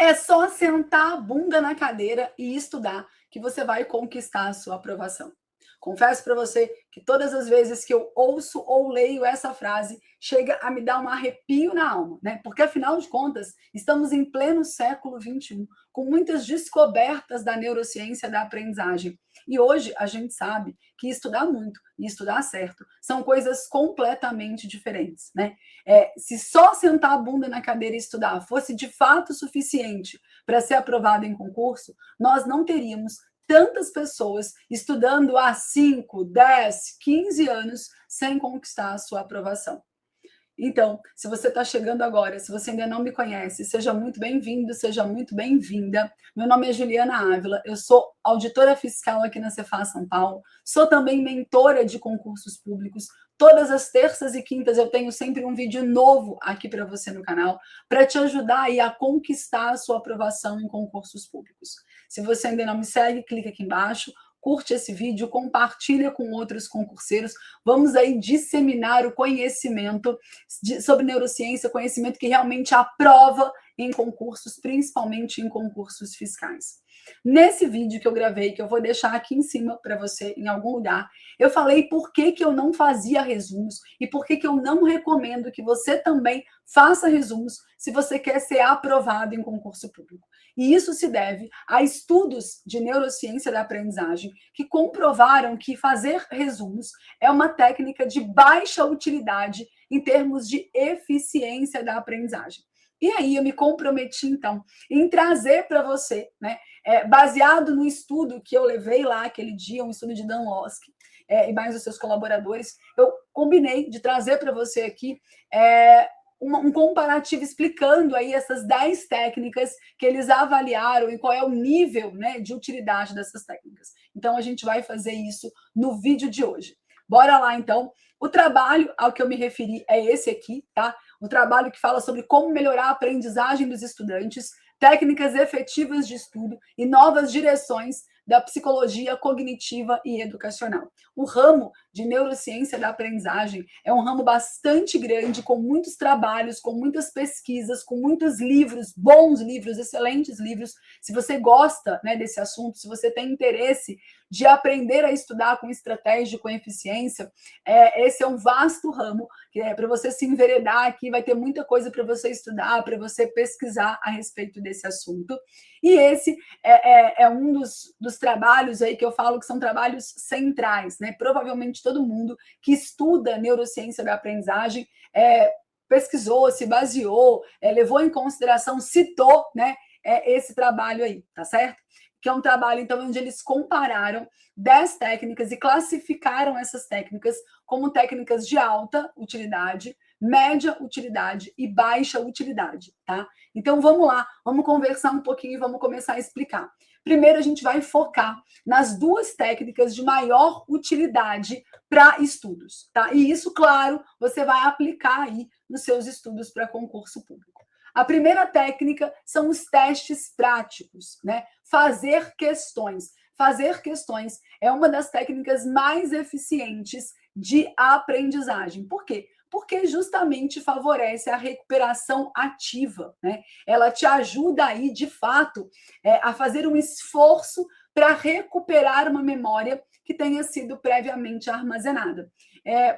É só sentar a bunda na cadeira e estudar que você vai conquistar a sua aprovação. Confesso para você que todas as vezes que eu ouço ou leio essa frase, chega a me dar um arrepio na alma, né? Porque afinal de contas, estamos em pleno século XXI, com muitas descobertas da neurociência da aprendizagem. E hoje a gente sabe que estudar muito e estudar certo são coisas completamente diferentes, né? Se só sentar a bunda na cadeira e estudar fosse de fato suficiente para ser aprovado em concurso, nós não teríamos tantas pessoas estudando há 5, 10, 15 anos sem conquistar a sua aprovação. Então, se você está chegando agora, se você ainda não me conhece, seja muito bem-vindo, seja muito bem-vinda. Meu nome é Juliana Ávila, eu sou auditora fiscal aqui na Cefaz São Paulo, sou também mentora de concursos públicos. Todas as terças e quintas eu tenho sempre um vídeo novo aqui para você no canal, para te ajudar aí a conquistar a sua aprovação em concursos públicos. Se você ainda não me segue, clica aqui embaixo, curte esse vídeo, compartilha com outros concurseiros. Vamos aí disseminar o conhecimento sobre neurociência, conhecimento que realmente aprova em concursos, principalmente em concursos fiscais. Nesse vídeo que eu gravei, que eu vou deixar aqui em cima para você, em algum lugar, eu falei por que eu não fazia resumos e por que eu não recomendo que você também faça resumos se você quer ser aprovado em concurso público. E isso se deve a estudos de neurociência da aprendizagem que comprovaram que fazer resumos é uma técnica de baixa utilidade em termos de eficiência da aprendizagem. E aí eu me comprometi, então, em trazer para você, né, baseado no estudo que eu levei lá aquele dia, um estudo de Dan Losky, e mais os seus colaboradores, eu combinei de trazer para você aqui um comparativo explicando aí essas 10 técnicas que eles avaliaram e qual é o nível, né, de utilidade dessas técnicas. Então, a gente vai fazer isso no vídeo de hoje. Bora lá, então. O trabalho ao que eu me referi é esse aqui, tá? O trabalho que fala sobre como melhorar a aprendizagem dos estudantes, técnicas efetivas de estudo e novas direções da psicologia cognitiva e educacional. O ramo de neurociência da aprendizagem é um ramo bastante grande, com muitos trabalhos, com muitas pesquisas, com muitos livros, bons livros, excelentes livros. Se você gosta, né, desse assunto, se você tem interesse de aprender a estudar com estratégia, com eficiência, esse é um vasto ramo, que é para você se enveredar aqui, vai ter muita coisa para você estudar, para você pesquisar a respeito desse assunto. E esse é um dos trabalhos aí que eu falo que são trabalhos centrais, né? Provavelmente todo mundo que estuda neurociência da aprendizagem pesquisou, se baseou, levou em consideração, citou, né, esse trabalho aí, tá certo? Que é um trabalho, então, onde eles compararam 10 técnicas e classificaram essas técnicas como técnicas de alta utilidade, média utilidade e baixa utilidade, tá? Então, vamos lá, vamos conversar um pouquinho e vamos começar a explicar. Primeiro, a gente vai focar nas 2 técnicas de maior utilidade para estudos, tá? E isso, claro, você vai aplicar aí nos seus estudos para concurso público. A primeira técnica são os testes práticos, né? Fazer questões. Fazer questões é uma das técnicas mais eficientes de aprendizagem. Por quê? Porque justamente favorece a recuperação ativa, né? Ela te ajuda aí, de fato, a fazer um esforço para recuperar uma memória que tenha sido previamente armazenada.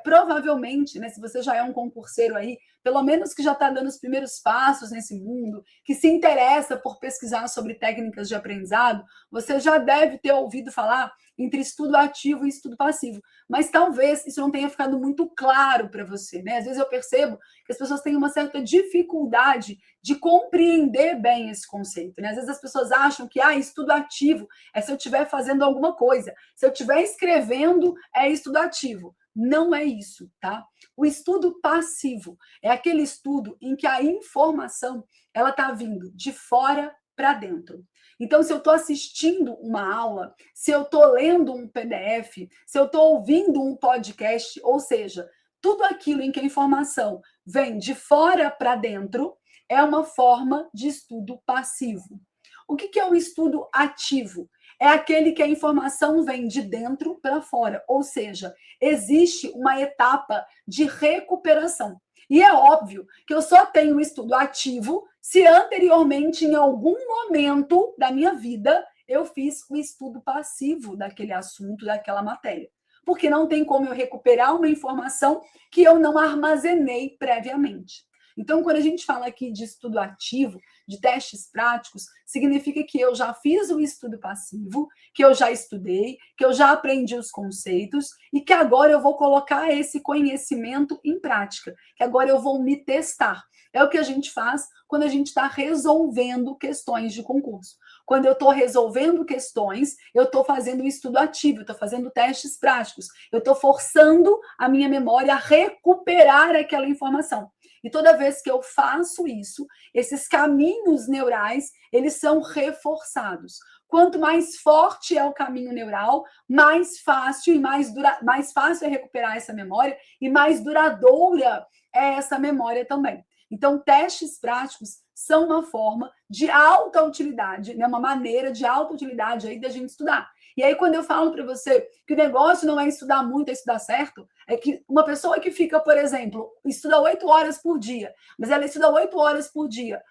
Provavelmente, né, se você já é um concurseiro aí, pelo menos que já está dando os primeiros passos nesse mundo, que se interessa por pesquisar sobre técnicas de aprendizado, você já deve ter ouvido falar entre estudo ativo e estudo passivo. Mas talvez isso não tenha ficado muito claro para você, né? Às vezes eu percebo que as pessoas têm uma certa dificuldade de compreender bem esse conceito, né? Às vezes as pessoas acham que estudo ativo é se eu estiver fazendo alguma coisa, se eu estiver escrevendo é estudo ativo. Não é isso, tá? O estudo passivo é aquele estudo em que a informação ela está vindo de fora para dentro. Então, se eu estou assistindo uma aula, se eu estou lendo um PDF, se eu estou ouvindo um podcast, ou seja, tudo aquilo em que a informação vem de fora para dentro é uma forma de estudo passivo. O que é o estudo ativo? É aquele que a informação vem de dentro para fora, ou seja, existe uma etapa de recuperação. E é óbvio que eu só tenho estudo ativo se anteriormente, em algum momento da minha vida, eu fiz o estudo passivo daquele assunto, daquela matéria. Porque não tem como eu recuperar uma informação que eu não armazenei previamente. Então, quando a gente fala aqui de estudo ativo, de testes práticos, significa que eu já fiz o estudo passivo, que eu já estudei, que eu já aprendi os conceitos e que agora eu vou colocar esse conhecimento em prática, que agora eu vou me testar. É o que a gente faz quando a gente está resolvendo questões de concurso. Quando eu estou resolvendo questões, eu estou fazendo um estudo ativo, eu estou fazendo testes práticos, eu estou forçando a minha memória a recuperar aquela informação. E toda vez que eu faço isso, esses caminhos neurais, eles são reforçados. Quanto mais forte é o caminho neural, mais fácil e mais fácil é recuperar essa memória e mais duradoura é essa memória também. Então, testes práticos são uma forma de alta utilidade, né? Uma maneira de alta utilidade aí da gente estudar. E aí, quando eu falo para você que o negócio não é estudar muito, é estudar certo, é que uma pessoa que fica, por exemplo, estuda 8 horas por dia, mas ela estuda 8 horas por dia,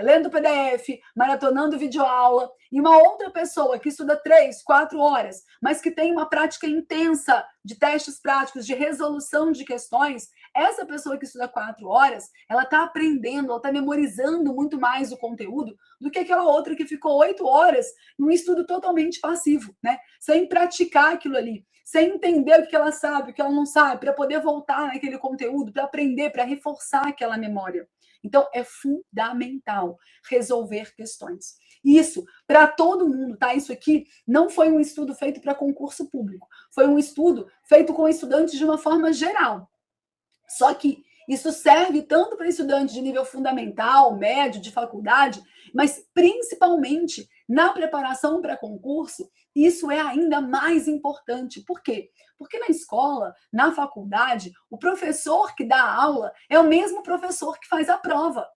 lendo PDF, maratonando videoaula, e uma outra pessoa que estuda 3, 4 horas, mas que tem uma prática intensa de testes práticos, de resolução de questões, essa pessoa que estuda 4 horas, ela está aprendendo, ela está memorizando muito mais o conteúdo do que aquela outra que ficou 8 horas num estudo totalmente passivo, né? Sem praticar aquilo ali, sem entender o que ela sabe, o que ela não sabe, para poder voltar naquele conteúdo, para aprender, para reforçar aquela memória. Então, é fundamental resolver questões. Isso, para todo mundo, tá? Isso aqui não foi um estudo feito para concurso público, foi um estudo feito com estudantes de uma forma geral. Só que isso serve tanto para estudantes de nível fundamental, médio, de faculdade, mas principalmente na preparação para concurso, isso é ainda mais importante. Por quê? Porque na escola, na faculdade, o professor que dá a aula é o mesmo professor que faz a prova.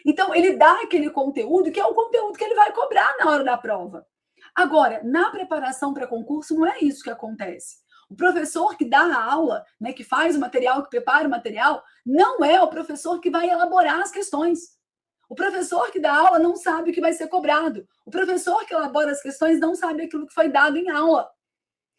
Então, ele dá aquele conteúdo que é o conteúdo que ele vai cobrar na hora da prova. Agora, na preparação para concurso, não é isso que acontece. O professor que dá a aula, né, que faz o material, que prepara o material, não é o professor que vai elaborar as questões. O professor que dá aula não sabe o que vai ser cobrado. O professor que elabora as questões não sabe aquilo que foi dado em aula.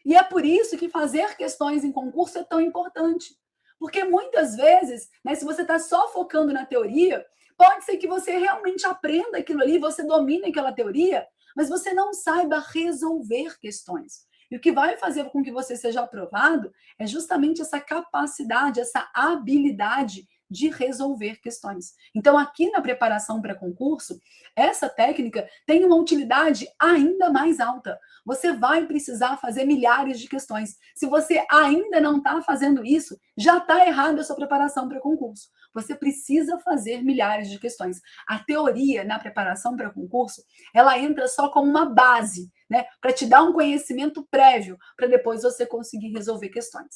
E é por isso que fazer questões em concurso é tão importante. Porque muitas vezes, né, se você está só focando na teoria, pode ser que você realmente aprenda aquilo ali, você domine aquela teoria, mas você não saiba resolver questões. E o que vai fazer com que você seja aprovado é justamente essa capacidade, essa habilidade de resolver questões. Então, aqui na preparação para concurso, essa técnica tem uma utilidade ainda mais alta. Você vai precisar fazer milhares de questões. Se você ainda não está fazendo isso, já está errada a sua preparação para concurso. Você precisa fazer milhares de questões. A teoria na preparação para concurso, ela entra só como uma base, né, para te dar um conhecimento prévio, para depois você conseguir resolver questões.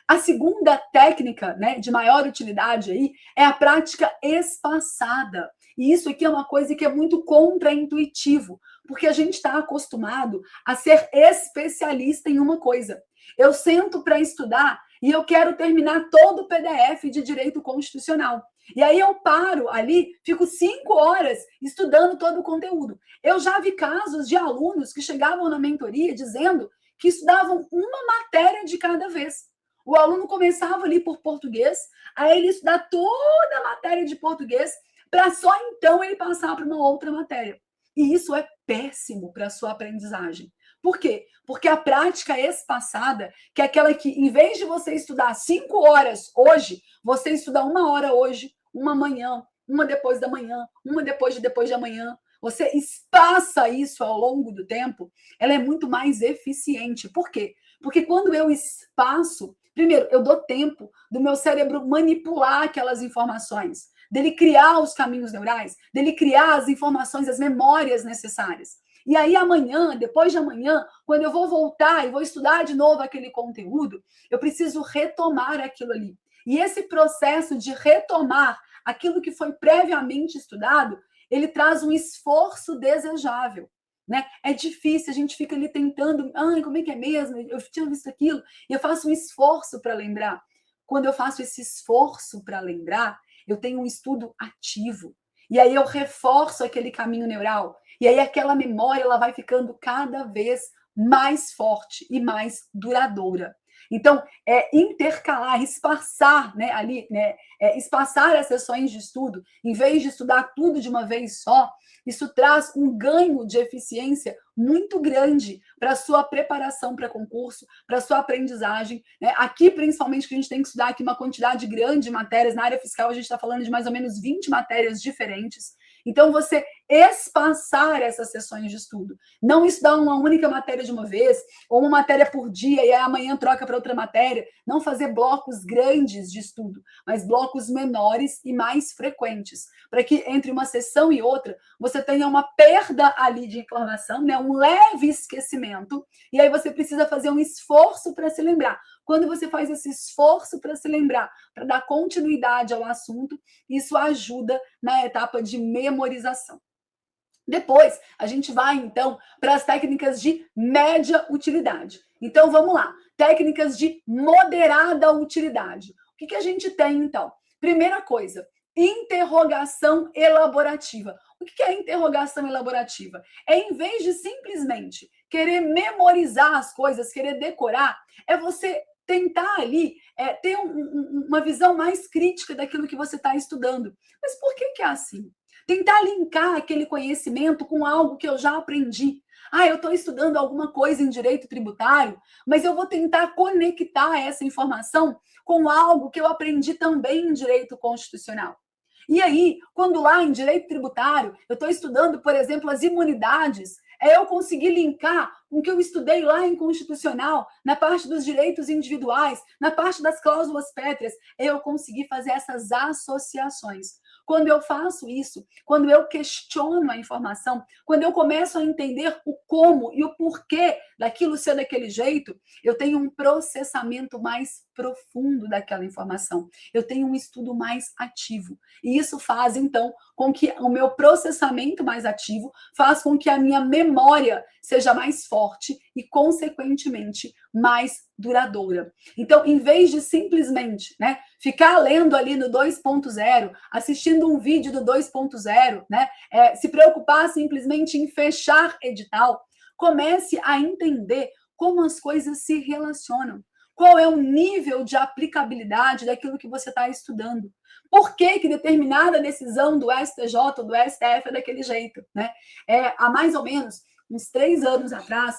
A segunda técnica, né, de maior utilidade aí é a prática espaçada. E isso aqui é uma coisa que é muito contraintuitivo, porque a gente está acostumado a ser especialista em uma coisa. Eu sento para estudar e eu quero terminar todo o PDF de direito constitucional. E aí eu paro ali, fico 5 horas estudando todo o conteúdo. Eu já vi casos de alunos que chegavam na mentoria dizendo que estudavam uma matéria de cada vez. O aluno começava ali por português, aí ele estudar toda a matéria de português, para só então ele passar para uma outra matéria. E isso é péssimo para a sua aprendizagem. Por quê? Porque a prática espaçada, que é aquela que, em vez de você estudar 5 horas hoje, você estuda 1 hora hoje, uma amanhã, uma depois da manhã, uma depois de amanhã. Você espaça isso ao longo do tempo, ela é muito mais eficiente. Por quê? Porque quando eu espaço, primeiro, eu dou tempo do meu cérebro manipular aquelas informações, dele criar os caminhos neurais, dele criar as informações, as memórias necessárias. E aí amanhã, depois de amanhã, quando eu vou voltar e vou estudar de novo aquele conteúdo, eu preciso retomar aquilo ali. E esse processo de retomar aquilo que foi previamente estudado, ele traz um esforço desejável. Né? É difícil, a gente fica ali tentando, como é que é mesmo? Eu tinha visto aquilo, e eu faço um esforço para lembrar. Quando eu faço esse esforço para lembrar, eu tenho um estudo ativo. E aí eu reforço aquele caminho neural. E aí aquela memória ela vai ficando cada vez mais forte e mais duradoura. Então, intercalar, espaçar, né, ali, né, espaçar as sessões de estudo, em vez de estudar tudo de uma vez só, isso traz um ganho de eficiência muito grande para a sua preparação para concurso, para a sua aprendizagem. Né? Aqui, principalmente, que a gente tem que estudar aqui uma quantidade grande de matérias, na área fiscal a gente está falando de mais ou menos 20 matérias diferentes. Então, você espaçar essas sessões de estudo. Não estudar uma única matéria de uma vez, ou uma matéria por dia, e aí amanhã troca para outra matéria. Não fazer blocos grandes de estudo, mas blocos menores e mais frequentes, para que entre uma sessão e outra, você tenha uma perda ali de informação, né? Um leve esquecimento, e aí você precisa fazer um esforço para se lembrar. Quando você faz esse esforço para se lembrar, para dar continuidade ao assunto, isso ajuda na etapa de memorização. Depois, a gente vai, então, para as técnicas de média utilidade. Então, vamos lá. Técnicas de moderada utilidade. O que a gente tem, então? Primeira coisa, interrogação elaborativa. O que é interrogação elaborativa? É, em vez de simplesmente querer memorizar as coisas, querer decorar, é você tentar ali ter uma visão mais crítica daquilo que você está estudando. Mas por que é assim? Tentar linkar aquele conhecimento com algo que eu já aprendi. Eu estou estudando alguma coisa em direito tributário, mas eu vou tentar conectar essa informação com algo que eu aprendi também em direito constitucional. E aí, quando lá em direito tributário, eu estou estudando, por exemplo, as imunidades, eu conseguir linkar com o que eu estudei lá em constitucional, na parte dos direitos individuais, na parte das cláusulas pétreas, eu conseguir fazer essas associações. Quando eu faço isso, quando eu questiono a informação, quando eu começo a entender o como e o porquê daquilo ser daquele jeito, eu tenho um processamento mais profundo daquela informação. Eu tenho um estudo mais ativo. E isso faz, então, com que o meu processamento mais ativo faz com que a minha memória seja mais forte e, consequentemente, mais duradoura. Então, em vez de simplesmente, né, ficar lendo ali no 2.0, assistindo um vídeo do 2.0, né, se preocupar simplesmente em fechar edital, comece a entender como as coisas se relacionam. Qual é o nível de aplicabilidade daquilo que você está estudando? Por que determinada decisão do STJ ou do STF é daquele jeito? Né? Há mais ou menos uns 3 anos atrás,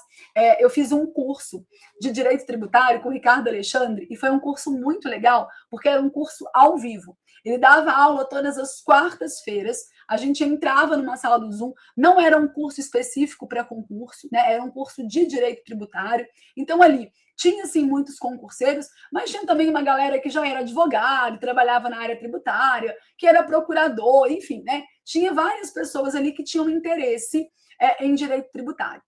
eu fiz um curso de Direito Tributário com o Ricardo Alexandre, e foi um curso muito legal, porque era um curso ao vivo. Ele dava aula todas as quartas-feiras, a gente entrava numa sala do Zoom, não era um curso específico para concurso, né? Era um curso de Direito Tributário, então ali tinha, sim, muitos concurseiros, mas tinha também uma galera que já era advogado, trabalhava na área tributária, que era procurador, enfim, né? Tinha várias pessoas ali que tinham interesse em direito tributário.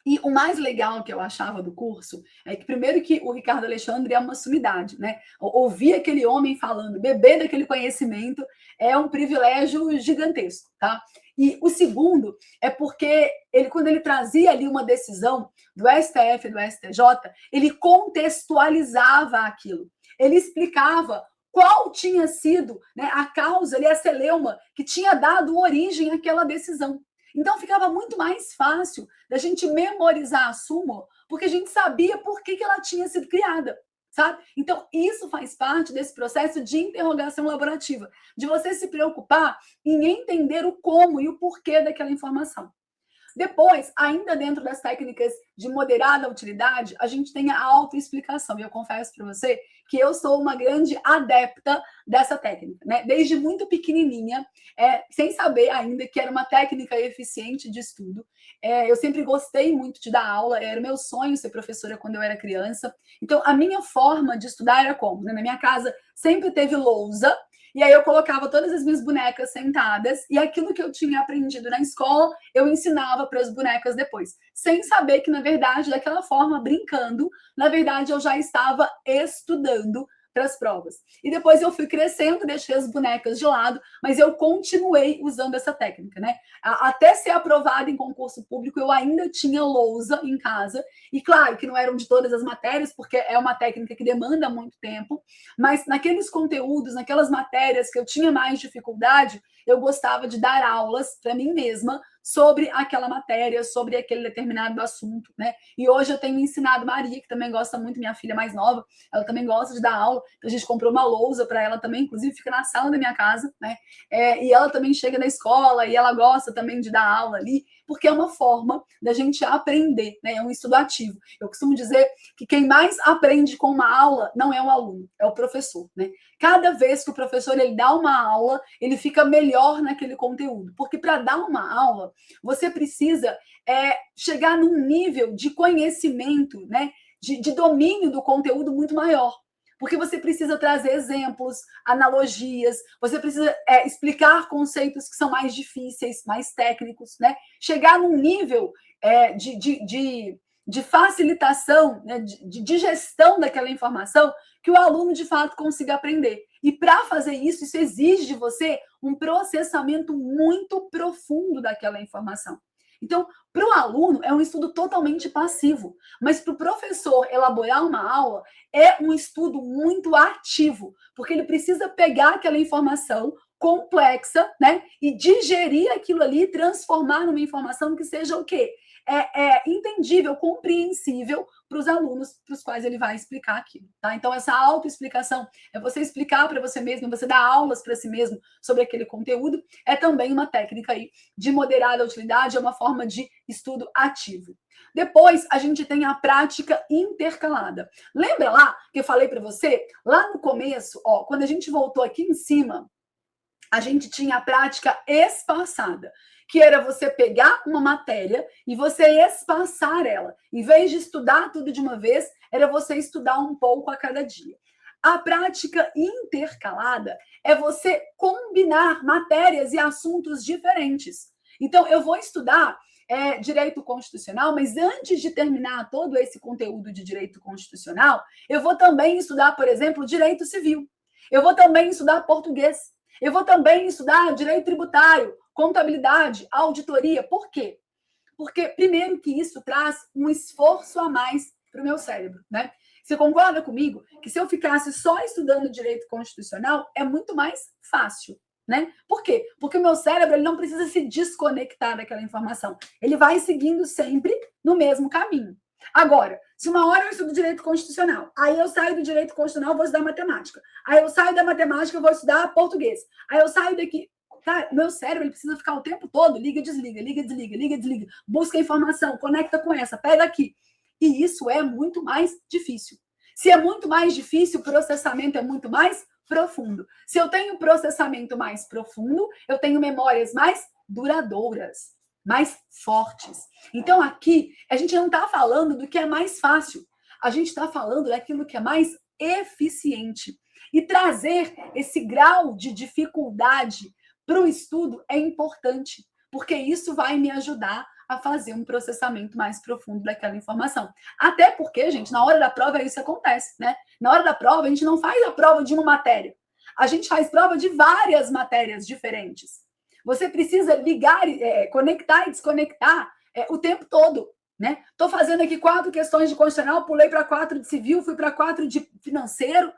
E o mais legal que eu achava do curso é que, primeiro, que o Ricardo Alexandre é uma sumidade, né? Ouvir aquele homem falando, beber daquele conhecimento é um privilégio gigantesco, tá? E o segundo é porque ele, quando ele trazia ali uma decisão do STF e do STJ, ele contextualizava aquilo. Ele explicava qual tinha sido, né, a causa ali, a celeuma que tinha dado origem àquela decisão. Então, ficava muito mais fácil da gente memorizar a súmula, porque a gente sabia por que ela tinha sido criada, sabe? Então, isso faz parte desse processo de interrogação laborativa, de você se preocupar em entender o como e o porquê daquela informação. Depois, ainda dentro das técnicas de moderada utilidade, a gente tem a autoexplicação. E eu confesso para você que eu sou uma grande adepta dessa técnica, né? Desde muito pequenininha, sem saber ainda que era uma técnica eficiente de estudo. Eu sempre gostei muito de dar aula, era meu sonho ser professora quando eu era criança. Então, a minha forma de estudar era como? Né? Na minha casa sempre teve lousa, e aí eu colocava todas as minhas bonecas sentadas, e aquilo que eu tinha aprendido na escola, eu ensinava para as bonecas depois, sem saber que, na verdade, daquela forma, brincando, na verdade, eu já estava estudando para as provas. E depois eu fui crescendo, deixei as bonecas de lado, mas eu continuei usando essa técnica, né? Até ser aprovada em concurso público, eu ainda tinha lousa em casa, e claro que não eram de todas as matérias, porque é uma técnica que demanda muito tempo, mas naqueles conteúdos, naquelas matérias que eu tinha mais dificuldade, eu gostava de dar aulas para mim mesma sobre aquela matéria, sobre aquele determinado assunto, né? E hoje eu tenho ensinado Maria, que também gosta muito, minha filha mais nova, ela também gosta de dar aula, então a gente comprou uma lousa para ela também, inclusive fica na sala da minha casa, né? E ela também chega na escola e ela gosta também de dar aula ali, porque é uma forma da gente aprender, né? É um estudo ativo. Eu costumo dizer que quem mais aprende com uma aula não é o aluno, é o professor, né? Cada vez que o professor ele dá uma aula, ele fica melhor naquele conteúdo, porque para dar uma aula, você precisa chegar num nível de conhecimento, né? De domínio do conteúdo muito maior. Porque você precisa trazer exemplos, analogias, você precisa explicar conceitos que são mais difíceis, mais técnicos, né? Chegar num nível de facilitação, né? de gestão daquela informação, que o aluno, de fato, consiga aprender. E para fazer isso, isso exige de você um processamento muito profundo daquela informação. Então, para o aluno, é um estudo totalmente passivo, mas para o professor elaborar uma aula, é um estudo muito ativo, porque ele precisa pegar aquela informação complexa, né, e digerir aquilo ali, transformar numa informação que seja o quê? Entendível, compreensível para os alunos para os quais ele vai explicar aquilo, tá? Então, essa autoexplicação é você explicar para você mesmo, você dar aulas para si mesmo sobre aquele conteúdo, é também uma técnica aí de moderada utilidade, é uma forma de estudo ativo. Depois, a gente tem a prática intercalada. Lembra lá que eu falei para você? Lá no começo, ó, quando a gente voltou aqui em cima, a gente tinha a prática espaçada, que era você pegar uma matéria e você espaçar ela. Em vez de estudar tudo de uma vez, era você estudar um pouco a cada dia. A prática intercalada é você combinar matérias e assuntos diferentes. Então, eu vou estudar direito constitucional, mas antes de terminar todo esse conteúdo de direito constitucional, eu vou também estudar, por exemplo, direito civil. Eu vou também estudar português. Eu vou também estudar direito tributário, contabilidade, auditoria. Por quê? Porque, primeiro, que isso traz um esforço a mais para o meu cérebro, né? Você concorda comigo que se eu ficasse só estudando direito constitucional, é muito mais fácil, né? Por quê? Porque o meu cérebro ele não precisa se desconectar daquela informação. Ele vai seguindo sempre no mesmo caminho. Agora, se uma hora eu estudo direito constitucional, aí eu saio do direito constitucional, vou estudar matemática. Aí eu saio da matemática, vou estudar português. Aí eu saio daqui. Cara, meu cérebro ele precisa ficar o tempo todo, liga, desliga, liga, desliga, liga, desliga. Busca informação, conecta com essa, pega aqui. E isso é muito mais difícil. Se é muito mais difícil, o processamento é muito mais profundo. Se eu tenho processamento mais profundo, eu tenho memórias mais duradouras, mais fortes. Então, aqui, a gente não está falando do que é mais fácil. A gente está falando daquilo que é mais eficiente. E trazer esse grau de dificuldade para o estudo é importante, porque isso vai me ajudar a fazer um processamento mais profundo daquela informação. Até porque, gente, na hora da prova isso acontece, né? Na hora da prova, a gente não faz a prova de uma matéria. A gente faz prova de várias matérias diferentes. Você precisa ligar, conectar e desconectar o tempo todo, né? Estou fazendo aqui 4 questões de constitucional, pulei para 4 de civil, fui para 4 de financeiro.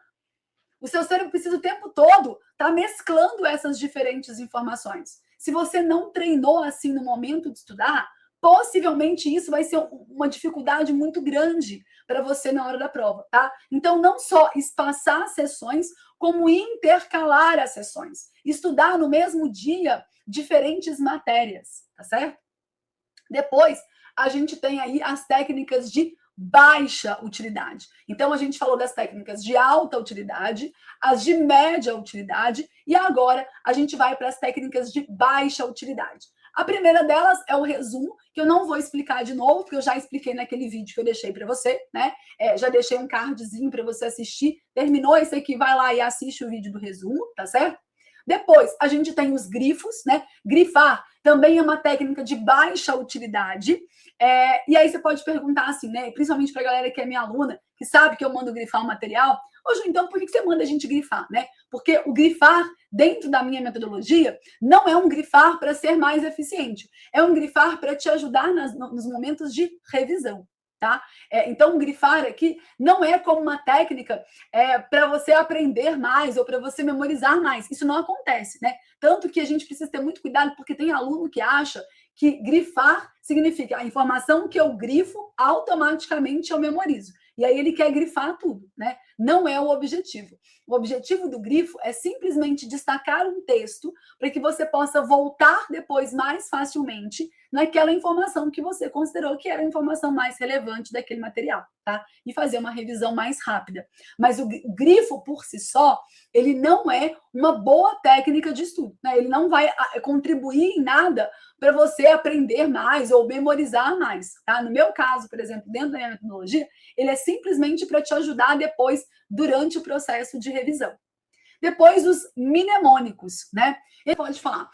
O seu cérebro precisa o tempo todo estar mesclando essas diferentes informações. Se você não treinou assim no momento de estudar, possivelmente isso vai ser uma dificuldade muito grande para você na hora da prova, tá? Então, não só espaçar as sessões, como intercalar as sessões. Estudar no mesmo dia diferentes matérias, tá certo? Depois, a gente tem aí as técnicas de baixa utilidade. Então, a gente falou das técnicas de alta utilidade, as de média utilidade, e agora a gente vai para as técnicas de baixa utilidade. A primeira delas é o resumo, que eu não vou explicar de novo, porque eu já expliquei naquele vídeo que eu deixei para você, né? Já deixei um cardzinho para você assistir. Terminou esse aqui, vai lá e assiste o vídeo do resumo, tá certo? Depois, a gente tem os grifos, né? Grifar também é uma técnica de baixa utilidade. E aí você pode perguntar assim, né? Principalmente para a galera que é minha aluna, que sabe que eu mando grifar o material. Ô, então, por que você manda a gente grifar, né? Porque o grifar, dentro da minha metodologia, não é um grifar para ser mais eficiente. É um grifar para te ajudar nos momentos de revisão. tá? Então, grifar aqui não é como uma técnica para você aprender mais ou para você memorizar mais. Isso não acontece, né? Tanto que a gente precisa ter muito cuidado, porque tem aluno que acha que grifar significa a informação que eu grifo, automaticamente eu memorizo. E aí ele quer grifar tudo, né? Não é o objetivo. O objetivo do grifo é simplesmente destacar um texto para que você possa voltar depois mais facilmente naquela informação que você considerou que era a informação mais relevante daquele material, tá? E fazer uma revisão mais rápida. Mas o grifo por si só, ele não é uma boa técnica de estudo, né? Ele não vai contribuir em nada para você aprender mais ou memorizar mais, tá? No meu caso, por exemplo, dentro da minha metodologia, ele é simplesmente para te ajudar depois, durante o processo de revisão. Depois, os mnemônicos, né? Ele pode falar,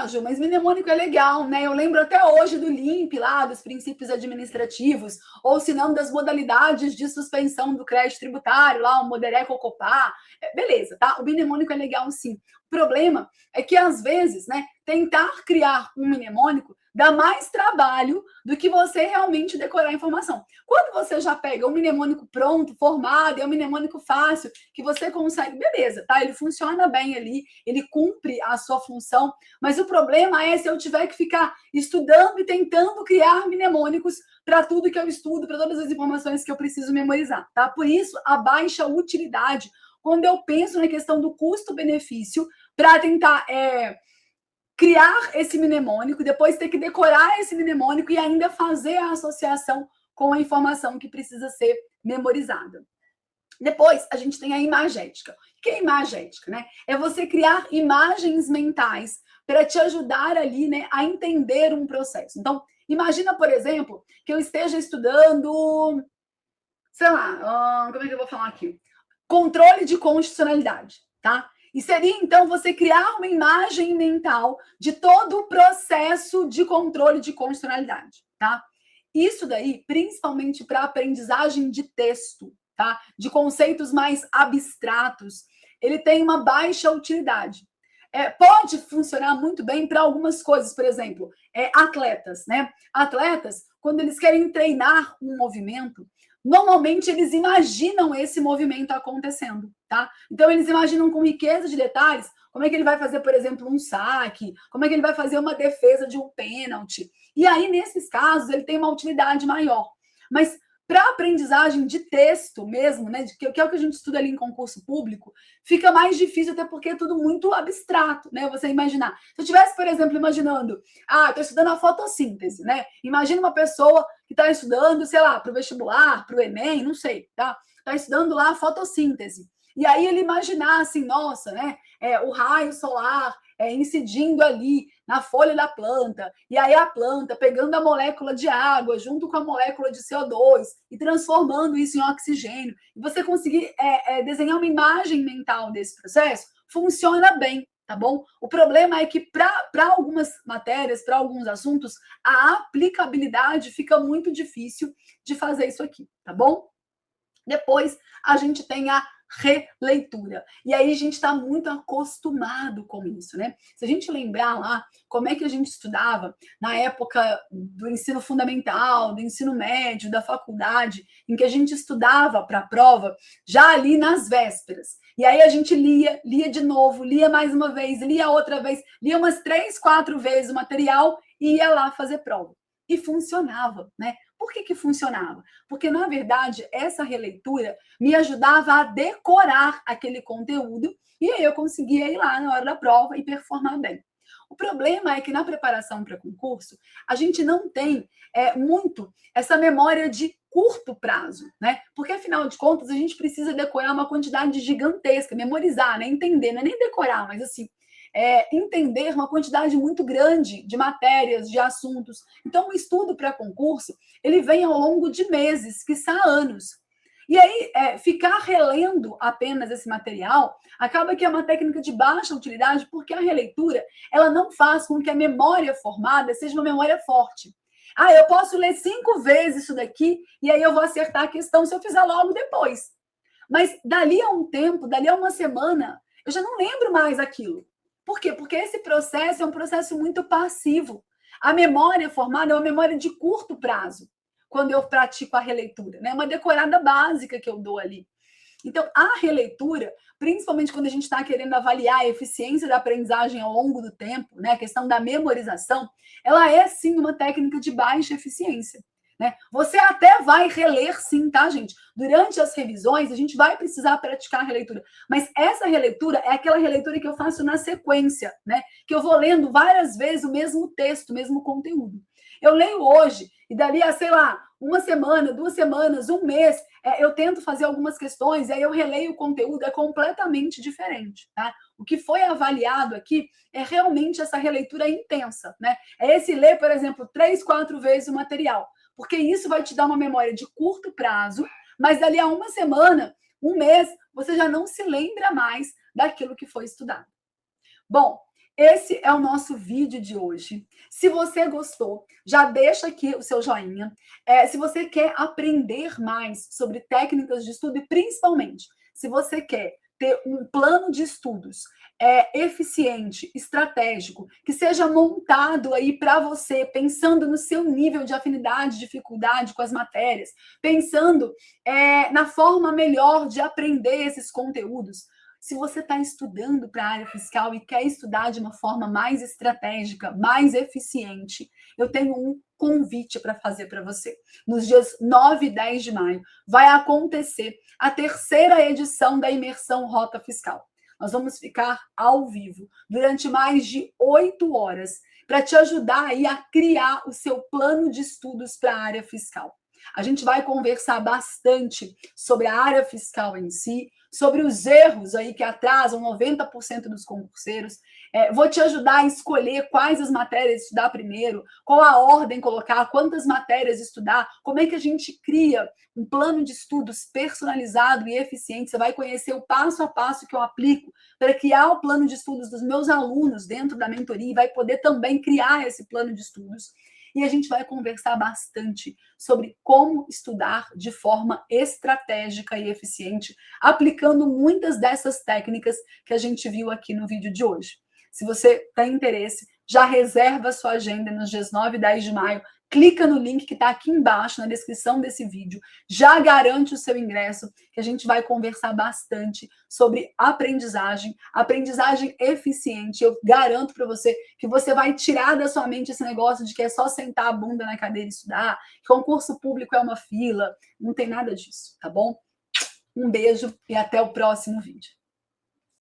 Ju, mas mnemônico é legal, né? Eu lembro até hoje do LIMP lá, dos princípios administrativos, ou se não, das modalidades de suspensão do crédito tributário, lá, o Moderé Cocopá. Beleza, tá? O mnemônico é legal, sim. O problema é que, às vezes, né, tentar criar um mnemônico dá mais trabalho do que você realmente decorar a informação. Quando você já pega um mnemônico pronto, formado, é um mnemônico fácil, que você consegue, beleza, tá? Ele funciona bem ali, ele cumpre a sua função, mas o problema é se eu tiver que ficar estudando e tentando criar mnemônicos para tudo que eu estudo, para todas as informações que eu preciso memorizar, tá? Por isso, a baixa utilidade, quando eu penso na questão do custo-benefício, para tentar criar esse mnemônico, depois ter que decorar esse mnemônico e ainda fazer a associação com a informação que precisa ser memorizada. Depois, a gente tem a imagética. O que é imagética, né? É você criar imagens mentais para te ajudar ali, né, a entender um processo. Então, imagina, por exemplo, que eu esteja estudando, sei lá, como é que eu vou falar aqui? Controle de constitucionalidade, tá? E seria, então, você criar uma imagem mental de todo o processo de controle de constitucionalidade, tá? Isso daí, principalmente para aprendizagem de texto, tá? De conceitos mais abstratos, ele tem uma baixa utilidade. Pode funcionar muito bem para algumas coisas, por exemplo, atletas, né? Atletas, quando eles querem treinar um movimento, normalmente eles imaginam esse movimento acontecendo, tá? Então eles imaginam com riqueza de detalhes como é que ele vai fazer, por exemplo, um saque, como é que ele vai fazer uma defesa de um pênalti. E aí, nesses casos, ele tem uma utilidade maior. Mas para aprendizagem de texto mesmo, né, que é o que a gente estuda ali em concurso público, fica mais difícil, até porque é tudo muito abstrato, né? Você imaginar. Se eu estivesse, por exemplo, imaginando, estou estudando a fotossíntese, né? Imagina uma pessoa que está estudando, sei lá, para o vestibular, para o Enem, não sei, tá? Está estudando lá a fotossíntese. E aí ele imaginar assim, nossa, né? O raio solar incidindo ali na folha da planta, e aí a planta pegando a molécula de água junto com a molécula de CO2 e transformando isso em oxigênio, e você conseguir desenhar uma imagem mental desse processo, funciona bem, tá bom? O problema é que para algumas matérias, para alguns assuntos, a aplicabilidade fica muito difícil de fazer isso aqui, tá bom? Depois a gente tem a releitura. E aí a gente está muito acostumado com isso, né? Se a gente lembrar lá como é que a gente estudava na época do ensino fundamental, do ensino médio, da faculdade, em que a gente estudava para a prova já ali nas vésperas. E aí a gente lia de novo, lia mais uma vez, lia outra vez, lia umas 3, 4 vezes o material e ia lá fazer prova. E funcionava, né? Por que funcionava? Porque, na verdade, essa releitura me ajudava a decorar aquele conteúdo e aí eu conseguia ir lá na hora da prova e performar bem. O problema é que na preparação para concurso, a gente não tem muito essa memória de curto prazo, né? Porque, afinal de contas, a gente precisa decorar uma quantidade gigantesca, memorizar, né? Entender, não é nem decorar, mas assim, entender uma quantidade muito grande de matérias, de assuntos. Então, o estudo para concurso, ele vem ao longo de meses, quiçá anos. E aí, ficar relendo apenas esse material acaba que é uma técnica de baixa utilidade, porque a releitura, ela não faz com que a memória formada seja uma memória forte. Eu posso ler 5 vezes isso daqui e aí eu vou acertar a questão se eu fizer logo depois. Mas dali a um tempo, dali a uma semana, eu já não lembro mais aquilo. Por quê? Porque esse processo é um processo muito passivo. A memória formada é uma memória de curto prazo. quando eu pratico a releitura, né? Uma decorada básica que eu dou ali. Então, a releitura, principalmente quando a gente está querendo avaliar a eficiência da aprendizagem ao longo do tempo, né, a questão da memorização, ela é sim uma técnica de baixa eficiência. Né? Você até vai reler, sim, tá, gente? Durante as revisões, a gente vai precisar praticar a releitura. Mas essa releitura é aquela releitura que eu faço na sequência, né? Que eu vou lendo várias vezes o mesmo texto, o mesmo conteúdo. Eu leio hoje, e dali a, sei lá, uma semana, 2 semanas, um mês, eu tento fazer algumas questões, e aí eu releio o conteúdo, é completamente diferente, tá? O que foi avaliado aqui é realmente essa releitura intensa, né? É esse ler, por exemplo, 3, 4 vezes o material, porque isso vai te dar uma memória de curto prazo, mas dali a uma semana, um mês, você já não se lembra mais daquilo que foi estudado. Bom, esse é o nosso vídeo de hoje. Se você gostou, já deixa aqui o seu joinha. Se você quer aprender mais sobre técnicas de estudo e principalmente, se você quer ter um plano de estudos eficiente, estratégico, que seja montado aí para você, pensando no seu nível de afinidade, dificuldade com as matérias, pensando na forma melhor de aprender esses conteúdos. Se você está estudando para a área fiscal e quer estudar de uma forma mais estratégica, mais eficiente, eu tenho um convite para fazer para você. Nos dias 9 e 10 de maio, vai acontecer a 3ª edição da Imersão Rota Fiscal. Nós vamos ficar ao vivo durante mais de 8 horas para te ajudar aí a criar o seu plano de estudos para a área fiscal. A gente vai conversar bastante sobre a área fiscal em si, sobre os erros aí que atrasam 90% dos concurseiros. Vou te ajudar a escolher quais as matérias estudar primeiro, qual a ordem colocar, quantas matérias estudar, como é que a gente cria um plano de estudos personalizado e eficiente. Você vai conhecer o passo a passo que eu aplico para criar o plano de estudos dos meus alunos dentro da mentoria e vai poder também criar esse plano de estudos. E a gente vai conversar bastante sobre como estudar de forma estratégica e eficiente, aplicando muitas dessas técnicas que a gente viu aqui no vídeo de hoje. Se você tem interesse, já reserva sua agenda nos dias 9 e 10 de maio, clica no link que está aqui embaixo na descrição desse vídeo, já garante o seu ingresso, que a gente vai conversar bastante sobre aprendizagem eficiente. Eu garanto para você que você vai tirar da sua mente esse negócio de que é só sentar a bunda na cadeira e estudar, que concurso público é uma fila, não tem nada disso, tá bom? Um beijo e até o próximo vídeo.